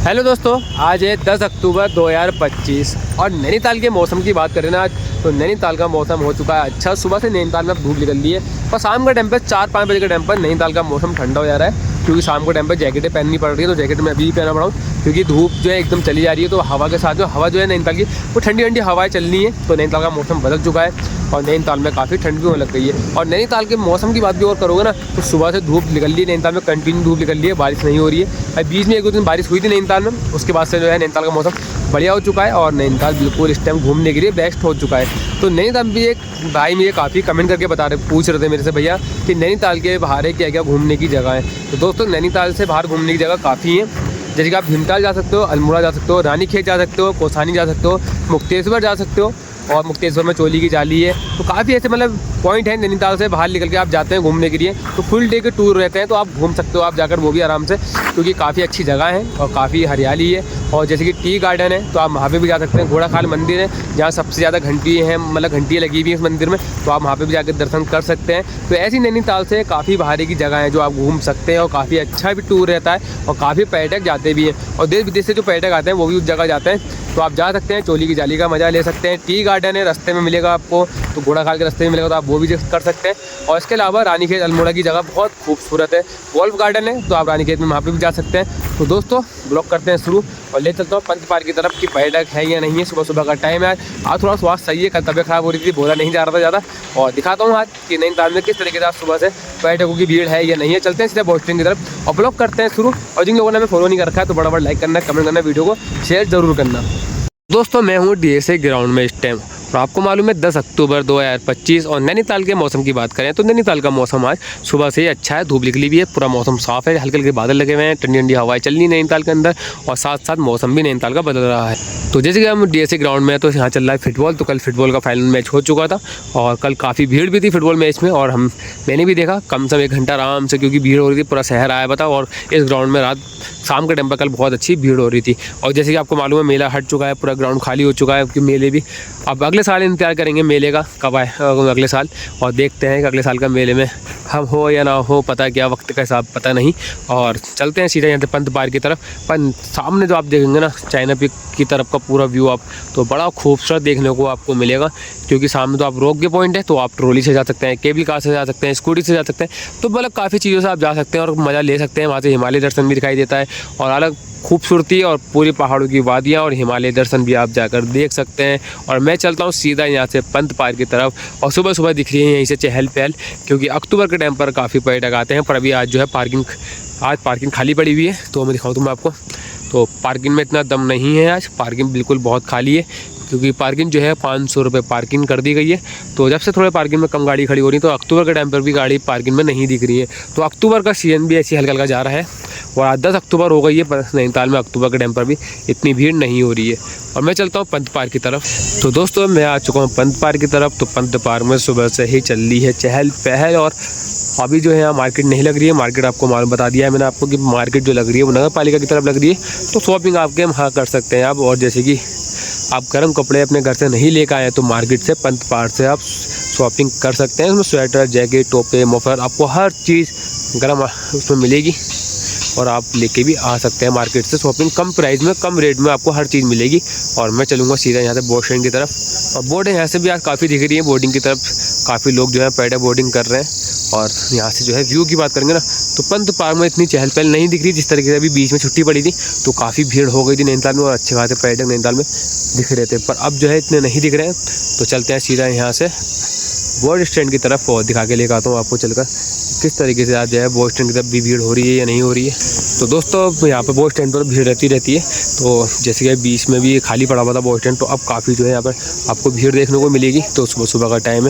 Hello दोस्तों, आज है 10 अक्टूबर 2025 और नैनीताल के मौसम की बात करें ना आज तो नैनीताल का मौसम हो चुका है अच्छा। सुबह से नैनीताल में धूप निकल रही है और शाम का टाइम पर 4-5 बजे के टाइम पर नैनीताल का मौसम ठंडा हो जा रहा है, क्योंकि शाम के टाइम पर जैकेटें पहननी पड़ रही है। तो जैकेट मैं अभी पहना पड़ा हूँ क्योंकि धूप जो है एकदम चली जा रही है। तो हवा के साथ जो हवा जो है नैनीताल की वो ठंडी ठंडी हवाएं चलनी है। तो नैनीताल का मौसम बदल चुका है और नैनीताल में काफ़ी ठंड भी होने लग गई है। और नैनीताल के मौसम की बात भी और करोगे ना तो सुबह से धूप निकल रही है नैनीताल में, कंटिन्यू धूप निकल रही है, बारिश नहीं हो रही है। अभी बीच में 1-2 दिन बारिश हुई थी नैनीताल में, उसके बाद से जो है नैनीताल का मौसम बढ़िया हो चुका है और नैनीताल बिल्कुल इस टाइम घूमने के लिए बेस्ट हो चुका है। तो नैनीताल भी एक भाई मुझे काफ़ी कमेंट करके पूछ रहे थे मेरे से, भैया कि नैनीताल के बाहर क्या क्या घूमने की जगह है। तो दोस्तों नैनीताल से बाहर घूमने की जगह काफ़ी है, जैसे कि आप भीमताल जा सकते हो, अल्मोड़ा जा सकते हो, रानीखेत जा सकते हो, कौसानी जा सकते हो, मुक्तेश्वर जा सकते हो और मुक्तेश्वर में चोली की जाली है। तो काफ़ी ऐसे मतलब पॉइंट है नैनीताल से बाहर निकल के आप जाते हैं घूमने के लिए, तो फुल डे के टूर रहते हैं तो आप घूम सकते हो आप जाकर वो भी आराम से, क्योंकि काफ़ी अच्छी जगह है और काफ़ी हरियाली है। और जैसे कि टी गार्डन है तो आप वहाँ पे भी जा सकते हैं। घोड़ाखाल मंदिर है जहाँ सबसे ज़्यादा घंटी है, मतलब घंटियाँ लगी हुई हैं इस मंदिर में, तो आप वहाँ पे भी जाकर दर्शन कर सकते हैं। तो ऐसी नैनीताल से काफ़ी बाहर की जगह है जो आप घूम सकते हैं और काफ़ी अच्छा भी टूर रहता है और काफ़ी पर्यटक जाते भी हैं और देश विदेश से जो पर्यटक आते हैं वो भी उस जगह जाते हैं। तो आप जा सकते हैं, चोली की जाली का मज़ा ले सकते हैं। टी गार्डन है रास्ते में मिलेगा आपको, तो घोड़ाखाल के रास्ते में मिलेगा तो आप वो भी कर सकते हैं। और इसके अलावा रानीखेत अल्मोड़ा की जगह बहुत खूबसूरत है, गोल्फ गार्डन है तो आप रानीखेत में वहाँ पे भी जा सकते हैं। तो दोस्तों ब्लॉग करते हैं शुरू और ले चलता हूँ पंत पार्क की तरफ कि पर्यटक है या नहीं है। सुबह सुबह का टाइम है, आज थोड़ा स्वास्थ्य सही है, कल तबियत खराब हो रही थी, बोला नहीं जा रहा था ज़्यादा। और दिखाता हूँ आज कि नैनीताल में किस तरीके से आज सुबह से पर्यटकों की भीड़ है या नहीं है। चलते हैं सीधे बस स्टैंड की तरफ और ब्लॉग करते हैं शुरू। और जिन लोगों ने हमें फॉलो नहीं कर रखा है तो बड़ा बड़ा लाइक करना, कमेंट करना, वीडियो को शेयर जरूर करना। दोस्तों मैं हूँ DSA ग्राउंड में इस टाइम और आपको मालूम है 10 अक्टूबर 2025 और नैनीताल के मौसम की बात करें तो नैनीताल का मौसम आज सुबह से ही अच्छा है, धूप निकली भी है, पूरा मौसम साफ है, हल्के हल्के बादल लगे हुए हैं, ठंडी ठंडी हवाएं चल रही है नैनीताल के अंदर और साथ साथ मौसम भी नैनीताल का बदल रहा है। तो जैसे कि हम DSA ग्राउंड में है तो यहाँ चल रहा है फुटबॉल। तो कल फुटबॉल का फाइनल मैच हो चुका था और कल काफ़ी भीड़ भी थी फुटबॉल मैच में और मैंने भी देखा कम से कम 1 घंटा आराम से, क्योंकि भीड़ हो रही थी, पूरा शहर आया बता। और इस ग्राउंड में रात शाम के टाइम पर कल बहुत अच्छी भीड़ हो रही थी। और जैसे कि आपको मालूम है मेला हट चुका है, पूरा ग्राउंड खाली हो चुका है, क्योंकि मेले भी अब अगले साल इंतजार करेंगे मेले का कब आए अगले साल, और देखते हैं कि अगले साल का मेले में हम हो या ना हो, पता क्या वक्त का हिसाब पता नहीं। और चलते हैं सीधा यहाँ से पंत पार्क की तरफ। पर सामने जो आप देखेंगे ना चाइना पीक की तरफ का पूरा व्यू आप तो बड़ा खूबसूरत देखने को आपको मिलेगा, क्योंकि सामने तो आप रोक के पॉइंट है तो आप ट्रॉली से जा सकते हैं, केबल कार से जा सकते हैं, स्कूटी से जा सकते हैं, तो मतलब काफ़ी चीज़ों से आप जा सकते हैं और मज़ा ले सकते हैं। वहाँ से हिमालय दर्शन भी दिखाई देता है और अलग खूबसूरती और पूरी पहाड़ों की वादियाँ और हिमालय दर्शन भी आप जाकर देख सकते हैं। और मैं चलता हूँ सीधा यहाँ से पंत पार्क की तरफ और सुबह सुबह दिख रही है यहीं से चहल पहल, क्योंकि अक्टूबर के टाइम पर काफ़ी पर्यटक आते हैं। पर अभी आज जो है पार्किंग खाली पड़ी हुई है, तो मैं दिखाऊँ तुम्हें आपको। तो पार्किंग में इतना दम नहीं है, आज पार्किंग बिल्कुल बहुत खाली है, क्योंकि पार्किंग जो है 500 रुपये पार्किंग कर दी गई है। तो जब से थोड़े पार्किंग में कम गाड़ी खड़ी हो रही है तो अक्टूबर के टाइम पर भी गाड़ी पार्किंग में नहीं दिख रही है। तो अक्टूबर का सीजन भी ऐसे हल्का हल्का जा रहा है और आज 10 अक्टूबर हो गई है, पर नैनीताल में अक्टूबर के टाइम पर भी इतनी भीड़ नहीं हो रही है। और मैं चलता हूँ पंत पार्क की तरफ। तो दोस्तों मैं आ चुका हूँ पंत पार्क की तरफ। तो पंत पार्क में सुबह से ही चल रही है चहल पहल और अभी जो है यहाँ मार्केट नहीं लग रही है। मार्केट आपको मालूम बता दिया है मैंने आपको कि मार्केट जो लग रही है वो नगर पालिका की तरफ लग रही है, तो शॉपिंग आपके वहाँ कर सकते हैं आप। और जैसे कि आप गर्म कपड़े अपने घर से नहीं लेकर आए तो मार्केट से पंत पार्क से आप शॉपिंग कर सकते हैं। उसमें स्वेटर, जैकेट, टोपे, मफलर आपको हर चीज़ गर्म उसमें मिलेगी और आप लेके भी आ सकते हैं मार्केट से। शॉपिंग कम प्राइस में, कम रेट में आपको हर चीज़ मिलेगी। और मैं चलूँगा सीधा यहाँ से बोट स्टैंड की तरफ और बोट यहाँ से भी आज काफ़ी दिख रही है, बोटिंग की तरफ काफ़ी लोग जो है पैडल बोटिंग कर रहे हैं। और यहाँ से जो है व्यू की बात करेंगे ना तो पंत पार्क में इतनी चहल पहल नहीं दिख रही, जिस तरीके से अभी बीच में छुट्टी पड़ी थी तो काफ़ी भीड़ हो गई थी नैनीताल में और अच्छे खासे पर्यटक नैनीताल में दिख रहे थे, पर अब जो है इतने नहीं दिख रहे हैं। तो चलते हैं सीधा यहाँ से बोट स्टैंड की तरफ और दिखा के लेकर आता हूँ आपको चलकर किस तरीके से आज जो है बोट स्टैंड की तरफ भी भीड़ हो रही है या नहीं हो रही है। तो दोस्तों यहाँ पर बोट स्टैंड पर भीड़ रहती है। तो जैसे कि बीच में भी खाली पड़ा हुआ था बोट स्टैंड, तो अब काफ़ी जो है यहाँ पर आपको भीड़ देखने को मिलेगी। तो सुबह सुबह का टाइम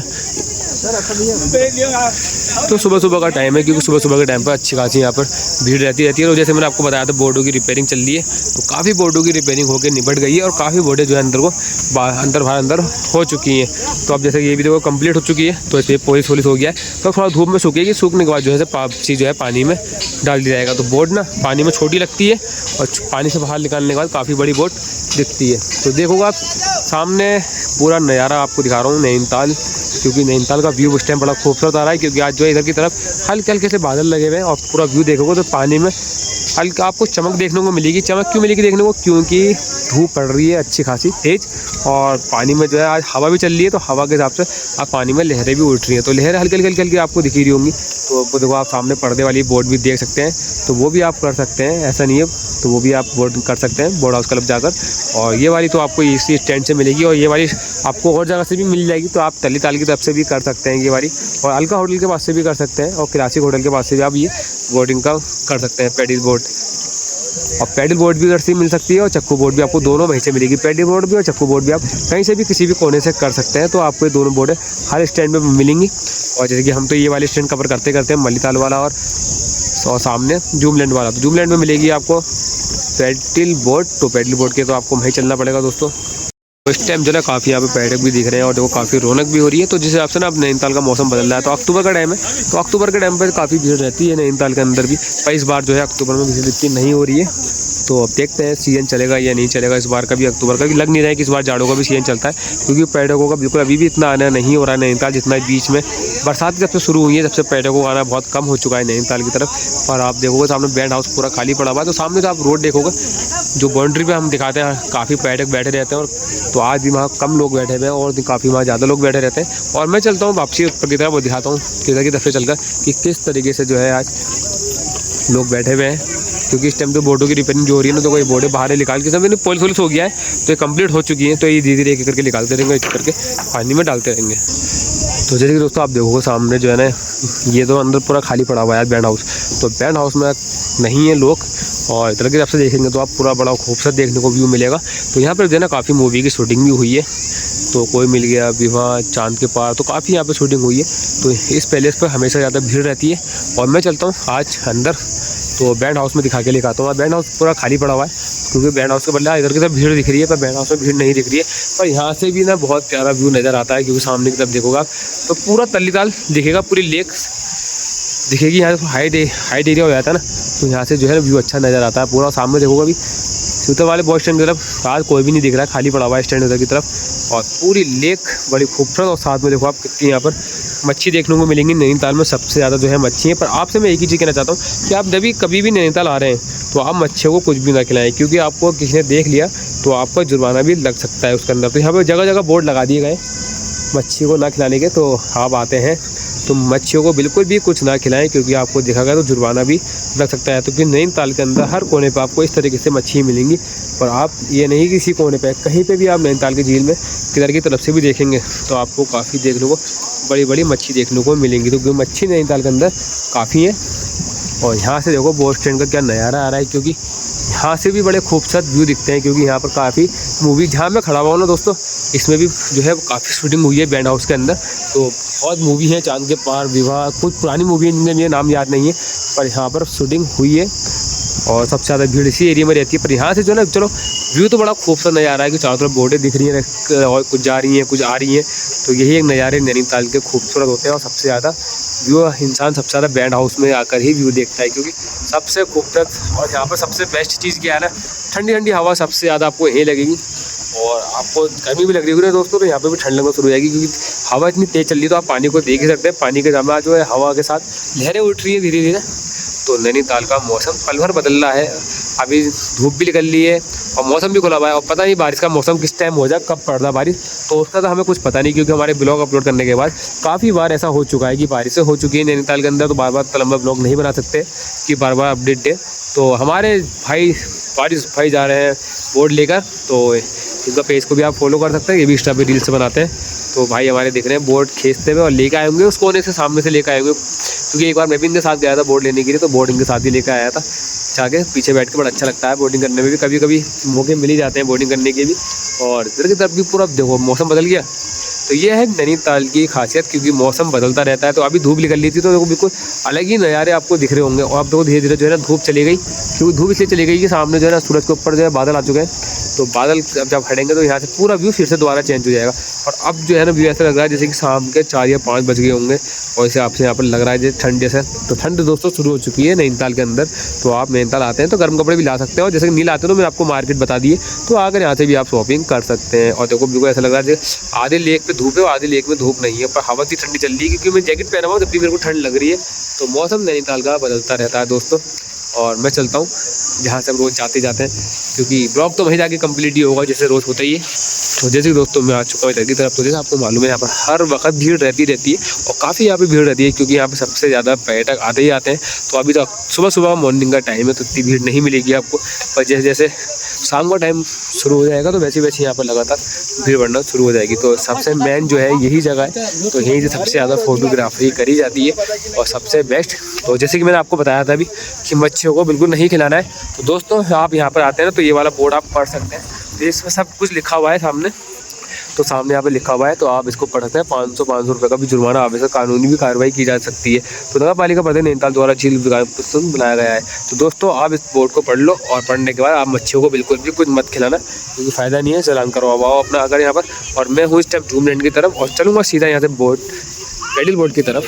है, क्योंकि सुबह सुबह के टाइम पर अच्छी खासी यहाँ पर भीड़ रहती है। तो जैसे मैंने आपको बताया था बोटों की रिपेयरिंग चल रही है, तो काफ़ी बोटों की रिपेयरिंग होकर निपट गई है और काफ़ी बोटें जो है अंदर बाहर हो चुकी हैं। तो अब जैसे ये भी देखो कंप्लीट हो चुकी है, तो इसमें पॉलिश हो गया है, तो थोड़ा धूप में सूखेगी, सूखने के बाद जो है पापची जो है पानी में डाल दिया जाएगा। तो बोट ना पानी में छोटी लगती है और पानी से बाहर निकालने के बाद काफ़ी बड़ी बोट दिखती है। तो देखोगे आप सामने पूरा नज़ारा आपको दिखा रहा हूँ नैनीताल, क्योंकि नैनीताल का व्यू उस टाइम बड़ा खूबसूरत आ रहा है, क्योंकि आज जो है इधर की तरफ हल्के हल्के से बादल लगे हुए हैं और पूरा व्यू देखोगे तो पानी में हल्का आपको चमक देखने को मिलेगी। चमक क्यों मिलेगी देखने को, क्योंकि धूप पड़ रही है अच्छी खासी तेज़, और पानी में जो है आज हवा भी चल रही है, तो हवा के हिसाब से आप पानी में लहरें भी उठ रही हैं, तो लहरें हल्की हल्की हल्की आपको दिख रही होंगी। तो वो देखो आप सामने पर्दे वाली बोट भी देख सकते हैं, तो वो भी आप कर सकते हैं, ऐसा नहीं है, तो वो भी आप बोट कर सकते हैं बोट हाउस क्लब जाकर। और ये वाली तो आपको इसी स्टैंड से मिलेगी, और ये वाली आपको और जगह से भी मिल जाएगी, तो आप तली ताल की तरफ से भी कर सकते हैं ये वाली, और अलका होटल के पास से भी कर सकते हैं, और क्लासिक होटल के पास से भी आप ये बोटिंग का कर सकते हैं, पैडल बोट। और पैडल बोट भी उधर से मिल सकती है, और चक्कू बोट भी आपको दोनों वहीं से मिलेगी। पैडल बोट भी और चक्कू बोट भी आप कहीं से भी किसी भी कोने से कर सकते हैं, तो आपको ये दोनों बोटें हर स्टैंड पे मिलेंगी। और जैसे कि हम तो ये वाले स्टैंड कवर करते करते हैं, मल्लीताल वाला और सामने जूमलैंड वाला, तो जूमलैंड में मिलेगी आपको पैडल बोट। तो पैडल बोट के तो आपको वहीं चलना पड़ेगा दोस्तों। तो इस टाइम जो है काफ़ी यहाँ पे पर्यटक भी दिख रहे हैं, और देखो काफ़ी रौनक भी हो रही है। तो जिस हिसाब से ना अब नैनीताल का मौसम बदल रहा है, तो अक्टूबर का टाइम है, तो अक्टूबर के टाइम पर काफ़ी भीड़ रहती है नैनीताल के अंदर भी, पर इस बार जो है अक्टूबर में भीड़ इतनी नहीं हो रही है। तो अब देखते हैं सीजन चलेगा या नहीं चलेगा इस बार का भी, अक्टूबर का भी। लग नहीं रहा है कि इस बार जाड़ों का भी सीजन चलता है, क्योंकि पर्यटकों का बिल्कुल अभी भी इतना आना नहीं हो रहा है नैनीताल, जितना बीच में बरसात जब से शुरू हुई है जब से पर्यटकों का आना बहुत कम हो चुका है नैनीताल की तरफ। और आप देखोगे सामने बैंड हाउस पूरा खाली पड़ा हुआ है, तो सामने तो आप रोड देखोगे, जो बाउंड्री पे हम दिखाते हैं काफ़ी पर्यटक बैठे रहते हैं, और तो आज भी वहाँ कम लोग बैठे हुए हैं, और काफ़ी वहाँ ज़्यादा लोग बैठे रहते हैं। और मैं चलता हूँ वापसी ऊपर की तरफ, वो दिखाता हूँ किधर की तरफ से चलकर कि किस तरीके से जो है आज लोग बैठे हुए हैं, क्योंकि इस टाइम तो बोटों की रिपेयरिंग जो हो रही है ना, तो कोई बोटें बाहर निकाल के सब पुलिस वुलिस हो गया है, तो ये कंप्लीट हो चुकी है, तो ये धीरे धीरे एक करके निकालते रहेंगे, एक करके पानी में डालते रहेंगे। तो जैसे कि दोस्तों आप देखोगे सामने जो है ना, ये तो अंदर पूरा खाली पड़ा हुआ है बैंड हाउस, तो बैंड हाउस में नहीं है लोग, और इधर की तरफ से देखेंगे तो आप पूरा बड़ा खूबसूरत देखने को व्यू मिलेगा। तो यहाँ पर जो है ना काफ़ी मूवी की शूटिंग भी हुई है, तो कोई मिल गया, विवाह, चांद के पार, तो काफ़ी यहाँ पे शूटिंग हुई है। तो इस पैलेस पर हमेशा ज़्यादा भीड़ रहती है। और मैं चलता हूँ आज अंदर, तो बैंड हाउस में दिखा के लेकर आता हूँ। बैंड हाउस पूरा खाली पड़ा हुआ है, क्योंकि बैंड हाउस के बदले इधर की तरफ भीड़ दिख रही है, पर बैंड हाउस में भीड़ नहीं दिख रही है। पर यहाँ से भी ना बहुत प्यारा व्यू नज़र आता है, क्योंकि सामने की तरफ देखोगे आप तो पूरा तल्लीताल दिखेगा, पूरी लेक दिखेगी। यहाँ हाइट एरिया हो जाता है ना, तो यहाँ से जो है व्यू अच्छा नज़र आता है पूरा। सामने देखोगे अभी सूतर वाले बस स्टैंड की तरफ आज कोई भी नहीं दिख रहा है, खाली पड़ा हुआ है स्टैंड उधर की तरफ, और पूरी लेक बड़ी खूबसूरत। और साथ में देखो आप कितनी यहाँ पर मच्छी देखने को मिलेंगी। नैनीताल में सबसे ज़्यादा जो है मच्छी है। पर आपसे मैं एक ही चीज़ कहना चाहता हूँ कि आप जब भी कभी भी नैनीताल आ रहे हैं, तो आप मच्छियों को कुछ भी ना खिलाएं, क्योंकि आपको किसी ने देख लिया तो आपका जुर्माना भी लग सकता है उसके अंदर। तो यहाँ पर जगह जगह बोर्ड लगा दिए गए मच्छी को ना खिलाने के, तो आप आते हैं तो मच्छियों को बिल्कुल भी कुछ ना खिलाएं, क्योंकि आपको देखा गया तो जुर्माना भी लग सकता है। तो फिर नैनीताल के अंदर हर कोने पे आपको इस तरीके से मच्छी मिलेंगी। पर आप ये नहीं किसी कोने पे, कहीं पे भी आप नैनीताल की झील में किधर की तरफ से भी देखेंगे तो आपको काफ़ी देखने को बड़ी बड़ी मच्छी देखने को मिलेंगी। तो मच्छी नैनीताल के अंदर काफ़ी है। और यहाँ से देखो बस स्टैंड का क्या नज़ारा आ रहा है, क्योंकि यहाँ से भी बड़े खूबसूरत व्यू दिखते हैं, क्योंकि यहाँ पर काफ़ी मूवी, जहाँ मैं खड़ा हुआ हूँ ना दोस्तों, इसमें भी जो है काफ़ी शूटिंग हुई है बैंड हाउस के अंदर। तो बहुत मूवी है, चांद के पार, विवाह, कुछ पुरानी मूवी है जिनमें मुझे नाम याद नहीं है, पर यहाँ पर शूटिंग हुई है। और सबसे ज़्यादा भीड़ इसी एरिया में रहती है। पर यहाँ से जो है ना, चलो व्यू तो बड़ा खूबसूरत नज़र आ रहा है कि चारों तरफ बोटें दिख रही हैं, और कुछ जा रही हैं कुछ आ रही हैं। तो यही एक नज़ारे नैनीताल के खूबसूरत होते हैं। और सबसे ज़्यादा व्यू इंसान सबसे ज़्यादा बैंड हाउस में आकर ही व्यू देखता है, क्योंकि सबसे खूबसूरत और यहाँ पर सबसे बेस्ट चीज़ क्या है ना, ठंडी ठंडी हवा सबसे ज़्यादा आपको यहीं लगेगी। और आपको गर्मी भी लग रही होगी ना दोस्तों, तो यहाँ पे भी ठंड लगना शुरू हो जाएगी, क्योंकि हवा इतनी तेज़ चल रही है। तो आप पानी को देख ही सकते हैं, पानी के जमा जो है हवा के साथ लहरें उठ रही है धीरे धीरे। तो नैनीताल का मौसम पल भर बदल रहा है। अभी धूप भी निकल रही है और मौसम भी खुला हुआ है, और पता नहीं बारिश का मौसम किस टाइम हो जाए, कब पड़ रहा है बारिश, तो उसका तो हमें कुछ पता नहीं। क्योंकि हमारे ब्लॉग अपलोड करने के बाद काफ़ी बार ऐसा हो चुका है कि बारिशें हो चुकी है नैनीताल के अंदर, तो बार बार लंबा ब्लॉग नहीं बना सकते कि बार बार अपडेट दे। तो हमारे भाई बारिश भाई जा रहे हैं बोर्ड लेकर, तो इनका पेज को भी आप फॉलो कर सकते हैं, ये भी इंस्टा पे रील्स बनाते हैं। तो भाई हमारे दिख रहे हैं बोर्ड खींचते हुए, और लेकर आए होंगे उस कोने से, सामने से लेकर आए होंगे, क्योंकि एक बार मैं भी इनके साथ गया था बोर्ड लेने के लिए, तो बोर्ड इनके साथ ही लेकर आया था। जाके पीछे बैठ के बड़ा अच्छा लगता है बोटिंग करने में भी, कभी कभी मौके मिल ही जाते हैं बोटिंग करने के भी। और इधर की तरफ भी पूरा देखो मौसम बदल गया। तो ये है नैनीताल की खासियत, क्योंकि मौसम बदलता रहता है। तो अभी धूप निकल रही थी, तो देखो बिल्कुल अलग ही नज़ारे आपको दिख रहे होंगे। और अब देखो धीरे धीरे जो है ना धूप चली गई, क्योंकि धूप इसलिए चली गई कि सामने जो है ना सूरज के ऊपर जो है बादल आ चुके हैं। तो बादल जब हटेंगे तो यहाँ से पूरा व्यू फिर से दोबारा चेंज हो जाएगा। और अब जो है ना व्यू ऐसा लग रहा है जैसे कि शाम के 4 या 5 बज गए होंगे, और इसे आपसे यहाँ पर लग रहा है जैसे ठंड जैसे। तो ठंड दोस्तों शुरू हो चुकी है नैनीताल के अंदर। तो आप नैनीताल आते हैं तो गर्म कपड़े भी ला सकते हैं, और जैसे कि नील आते हैं तो मैंने आपको मार्केट बता दिए, तो आकर यहाँ से भी आप शॉपिंग कर सकते हैं। और देखो बिल्कुल ऐसा लग रहा है जैसे आधे लेक पे धूप है और आधे लेक में धूप नहीं है, पर हवा इतनी ठंडी चल रही है, क्योंकि मैं जैकेट पहना हुआ जब भी मेरे को ठंड लग रही है। तो मौसम नैनीताल का बदलता रहता है दोस्तों। और मैं चलता हूँ जहाँ से हम रोज़ जाते हैं, क्योंकि ब्लॉग तो वहीं जाके कंप्लीट ही होगा जैसे रोज़ होता ही है। तो जैसे कि दोस्तों मैं आ चुका हूँ इधर की तरफ। तो जैसे आपको मालूम है यहाँ पर हर वक्त भीड़ रहती है और काफ़ी यहाँ पे भीड़ रहती है, क्योंकि यहाँ पे सबसे ज़्यादा पर्यटक आते ही आते हैं। तो अभी तो सुबह मॉर्निंग का टाइम है तो इतनी भीड़ नहीं मिलेगी आपको, पर जैसे जैसे शाम का टाइम शुरू हो जाएगा तो वैसे यहाँ पर लगातार भीड़ बढ़ना शुरू हो जाएगी। तो सबसे मेन जो है यही जगह है, तो यहीं से सबसे ज़्यादा फोटोग्राफी करी जाती है और सबसे बेस्ट। तो जैसे कि मैंने आपको बताया था अभी कि मच्छियों को बिल्कुल नहीं खिलाना है। तो दोस्तों आप यहाँ पर आते हैं ना तो ये वाला बोर्ड आप पढ़ सकते हैं, तो इसमें सब कुछ लिखा हुआ है सामने। तो सामने यहाँ पे लिखा हुआ है, तो आप इसको पढ़ सकते हैं। 500 रुपये का भी जुर्माना, आप इसका कानूनी भी कार्रवाई की जा सकती है। तो नगर पालिका प्रदेश नैनीताल द्वारा झील बनाया गया है। तो दोस्तों आप इस बोर्ड को पढ़ लो और पढ़ने के बाद आप मच्छियों को बिल्कुल भी कुछ मत खिलाना, क्योंकि फ़ायदा नहीं है। चालान करवाओ अपना अगर यहाँ पर। और मैं हूँ इस टाइम जूम लैंड की तरफ और चलूँगा सीधा यहाँ से पैडल बोर्ड की तरफ।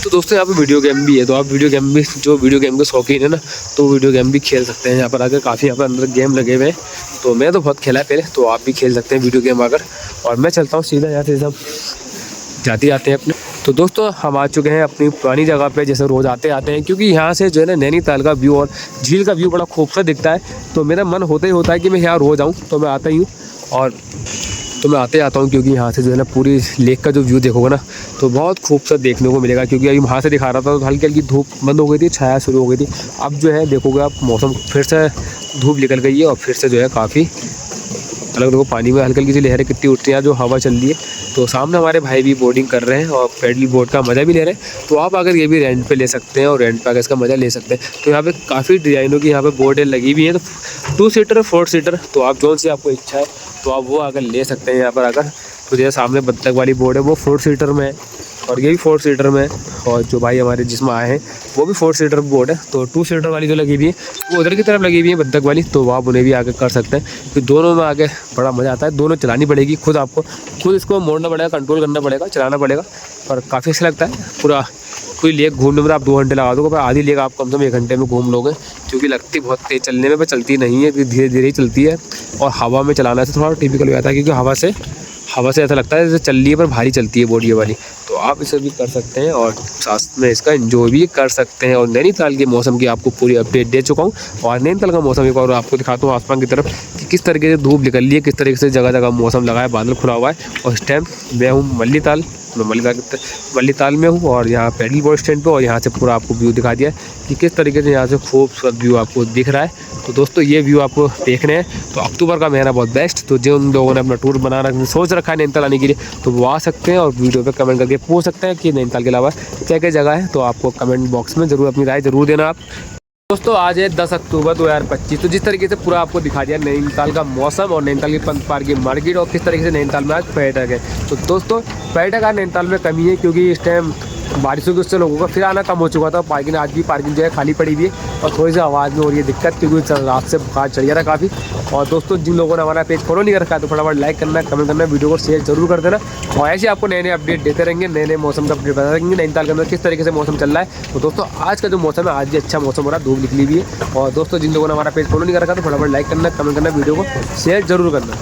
तो दोस्तों यहाँ पे वीडियो गेम भी है, तो आप वीडियो गेम भी, जो वीडियो गेम के शौकीन है ना, तो वीडियो गेम भी खेल सकते हैं यहाँ पर आकर। काफ़ी यहाँ पर अंदर गेम लगे हुए हैं, तो मैं तो बहुत खेला है पहले, तो आप भी खेल सकते हैं वीडियो गेम आकर। और मैं चलता हूँ सीधा यहाँ से, सब जाते हैं अपने। तो दोस्तों हम आ चुके हैं अपनी पुरानी जगह पे, जैसे रोज़ आते हैं, क्योंकि यहाँ से जो है ना नैनीताल का व्यू और झील का व्यू बड़ा खूबसूरत दिखता है। तो मेरा मन होता ही होता है कि मैं यहाँ रोज़ आऊँ, तो मैं आता ही हूँ। और तो मैं आते आता हूँ, क्योंकि यहाँ से जो है ना पूरी लेक का जो व्यू देखोगे ना तो बहुत खूबसूरत देखने को मिलेगा। क्योंकि अभी वहाँ से दिखा रहा था तो हल्की हल्की धूप बंद हो गई थी, छाया शुरू हो गई थी। अब जो है देखोगे आप मौसम फिर से धूप निकल गई है और फिर से जो है काफ़ी अलग देखो, पानी में हल्की हल्की सी लहरें कितनी उठ रही हैं, जो हवा चल रही है। तो सामने हमारे भाई भी बोर्डिंग कर रहे हैं और पैडल बोर्ड का मज़ा भी ले रहे हैं। तो आप अगर ये भी रेंट पे ले सकते हैं और रेंट पे आकर इसका मज़ा ले सकते हैं। तो यहाँ पे काफ़ी डिज़ाइनों की यहाँ पे बोर्डें लगी हुई हैं, तो 2 सीटर 4 सीटर, तो आप जो सी आपको इच्छा है तो आप वो आकर ले सकते हैं यहाँ पर आकर। तो जैसे सामने बत्तख वाली बोर्ड है वो 4 सीटर में है और ये भी 4 सीटर में है, और जो भाई हमारे जिसमें आए हैं वो भी 4 सीटर बोर्ड है। तो 2 सीटर वाली जो लगी हुई है वो उधर की तरफ लगी हुई है बत्तख वाली, तो आप उन्हें भी आगे कर सकते हैं। तो दोनों में आगे बड़ा मज़ा आता है। दोनों चलानी पड़ेगी खुद, आपको खुद इसको मोड़ना पड़ेगा, कंट्रोल करना पड़ेगा, चलाना पड़ेगा, और काफ़ी अच्छा लगता है। पूरा कोई लेक घूमने में आप 2 घंटे लगा दोगे, पर आधी लेक आप कम से कम 1 घंटे में घूम लोगे, क्योंकि लगती बहुत तेज़ चलने में, पर चलती नहीं है, धीरे धीरे ही चलती है। और हवा में चलाना से थोड़ा टिपिकल हो जाता है, क्योंकि हवा से ऐसा लगता है जैसे चल रही है पर भारी चलती है बॉडी वाली। तो आप इसे भी कर सकते हैं और साथ में इसका एंजॉय भी कर सकते हैं। और नैनीताल के मौसम की आपको पूरी अपडेट दे चुका हूँ। और नैनीताल का मौसम एक और आपको दिखाता हूँ आसमान की तरफ कि किस तरीके से धूप निकल रही है, किस तरीके से जगह जगह मौसम लगा है, बादल खुला हुआ है। और इस टाइम मैं हूँ मल्लीताल में हूँ और यहाँ पैडल बोर्ड स्टैंड पे, और यहाँ से पूरा आपको व्यू दिखा दिया कि किस तरीके से यहाँ से खूबसूरत व्यू आपको दिख रहा है। तो दोस्तों ये व्यू आपको देखने हैं तो अक्टूबर का महीना बहुत बेस्ट। तो जो उन लोगों ने अपना टूर बनाना सोच रखा है नैनीताल आने के लिए, तो वो आ सकते हैं और वीडियो पे कमेंट करके पूछ सकते हैं कि नैनीताल के अलावा क्या क्या जगह है। तो आपको कमेंट बॉक्स में ज़रूर अपनी राय ज़रूर देना आप। दोस्तों आज है 10 अक्टूबर 2025। तो जिस तरीके से पूरा आपको दिखा दिया नैनीताल का मौसम और नैनीताल की पंत पार्क की मार्केट, और किस तरीके से नैनीताल में आज पर्यटक है। तो दोस्तों पर्यटक आज नैनीताल में कमी है, क्योंकि इस टाइम बारिशों की उससे लोगों का फिर आना कम हो चुका था। पार्किंग आज भी पार्किंग जो है खाली पड़ी हुई है और थोड़ी सी आवाज़ में हो रही है दिक्कत, क्योंकि रात से बुखार चढ़ गया था काफ़ी। और दोस्तों जिन लोगों ने हमारा पेज फॉलो नहीं कर रखा है तो फटाफट लाइक करना, कमेंट करना, वीडियो को शेयर जरूर कर देना। और ऐसे आपको नए नए अपडेट देते रहेंगे, नए नए मौसम का अपडेट बता देंगे नैनीताल के अंदर किस तरीके से मौसम चल रहा है। तो दोस्तों आज का जो मौसम है आज भी अच्छा मौसम हो रहा है, धूप निकली हुई है। और दोस्तों जिन लोगों ने हमारा पेज फॉलो नहीं कर रखा तो फटाफट लाइक करना, कमेंट करना, वीडियो को शेयर जरूर करना।